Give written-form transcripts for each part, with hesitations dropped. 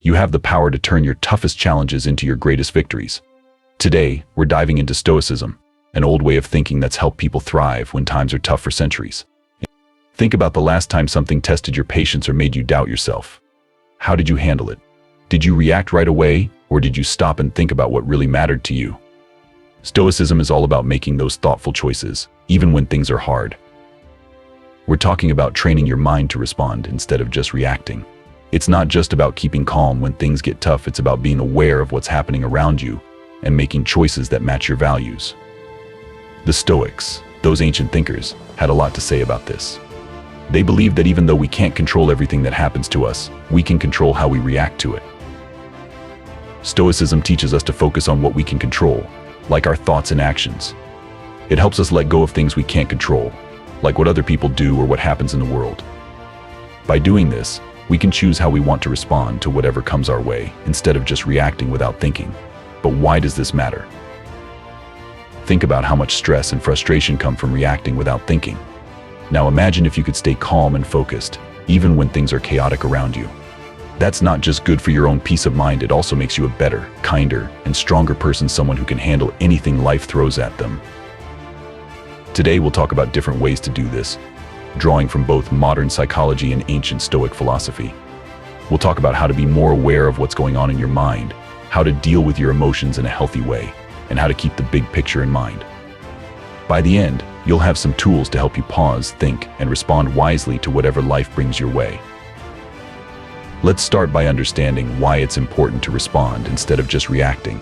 You have the power to turn your toughest challenges into your greatest victories. Today, we're diving into Stoicism, an old way of thinking that's helped people thrive when times are tough for centuries. Think about the last time something tested your patience or made you doubt yourself. How did you handle it? Did you react right away, or did you stop and think about what really mattered to you? Stoicism is all about making those thoughtful choices, even when things are hard. We're talking about training your mind to respond instead of just reacting. It's not just about keeping calm when things get tough, it's about being aware of what's happening around you and making choices that match your values. The Stoics, those ancient thinkers, had a lot to say about this. They believed that even though we can't control everything that happens to us, we can control how we react to it. Stoicism teaches us to focus on what we can control, like our thoughts and actions. It helps us let go of things we can't control, like what other people do or what happens in the world. By doing this, we can choose how we want to respond to whatever comes our way, instead of just reacting without thinking. But why does this matter? Think about how much stress and frustration come from reacting without thinking. Now imagine if you could stay calm and focused, even when things are chaotic around you. That's not just good for your own peace of mind, it also makes you a better, kinder, and stronger person, someone who can handle anything life throws at them. Today we'll talk about different ways to do this, drawing from both modern psychology and ancient Stoic philosophy. We'll talk about how to be more aware of what's going on in your mind, how to deal with your emotions in a healthy way, and how to keep the big picture in mind. By the end, you'll have some tools to help you pause, think, and respond wisely to whatever life brings your way. Let's start by understanding why it's important to respond instead of just reacting.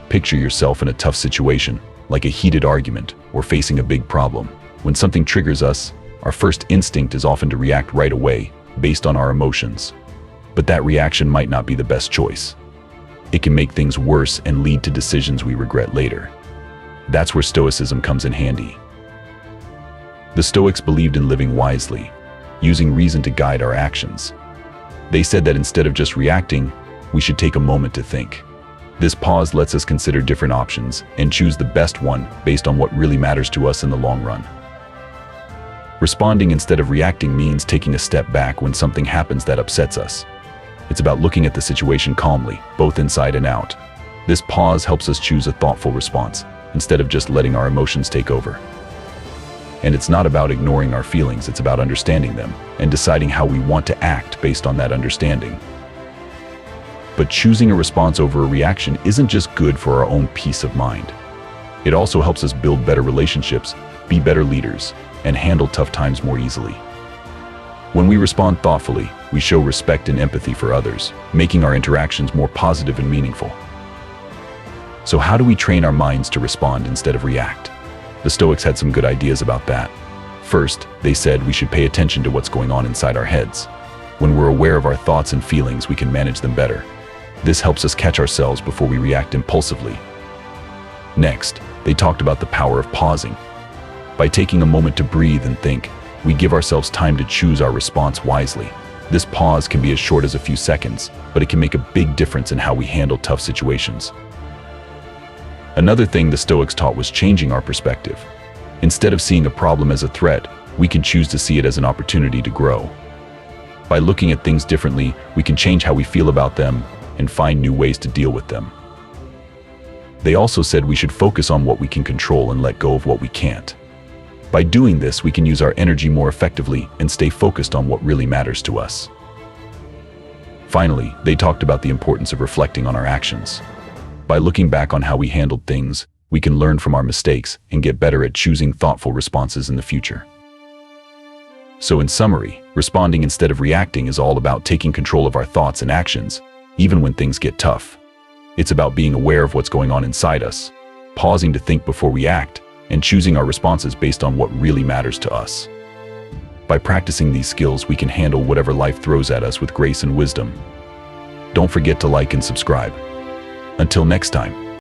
Picture yourself in a tough situation, like a heated argument or facing a big problem. When something triggers us, our first instinct is often to react right away, based on our emotions. But that reaction might not be the best choice. It can make things worse and lead to decisions we regret later. That's where Stoicism comes in handy. The Stoics believed in living wisely, using reason to guide our actions. They said that instead of just reacting, we should take a moment to think. This pause lets us consider different options and choose the best one based on what really matters to us in the long run. Responding instead of reacting means taking a step back when something happens that upsets us. It's about looking at the situation calmly, both inside and out. This pause helps us choose a thoughtful response, instead of just letting our emotions take over. And it's not about ignoring our feelings, it's about understanding them and deciding how we want to act based on that understanding. But choosing a response over a reaction isn't just good for our own peace of mind. It also helps us build better relationships, be better leaders, and handle tough times more easily. When we respond thoughtfully, we show respect and empathy for others, making our interactions more positive and meaningful. So how do we train our minds to respond instead of react? The Stoics had some good ideas about that. First, they said we should pay attention to what's going on inside our heads. When we're aware of our thoughts and feelings, we can manage them better. This helps us catch ourselves before we react impulsively. Next, they talked about the power of pausing. By taking a moment to breathe and think, we give ourselves time to choose our response wisely. This pause can be as short as a few seconds, but it can make a big difference in how we handle tough situations. Another thing the Stoics taught was changing our perspective. Instead of seeing a problem as a threat, we can choose to see it as an opportunity to grow. By looking at things differently, we can change how we feel about them and find new ways to deal with them. They also said we should focus on what we can control and let go of what we can't. By doing this, we can use our energy more effectively and stay focused on what really matters to us. Finally, they talked about the importance of reflecting on our actions. By looking back on how we handled things, we can learn from our mistakes and get better at choosing thoughtful responses in the future. So in summary, responding instead of reacting is all about taking control of our thoughts and actions, even when things get tough. It's about being aware of what's going on inside us, pausing to think before we act, and choosing our responses based on what really matters to us. By practicing these skills, we can handle whatever life throws at us with grace and wisdom. Don't forget to like and subscribe. Until next time.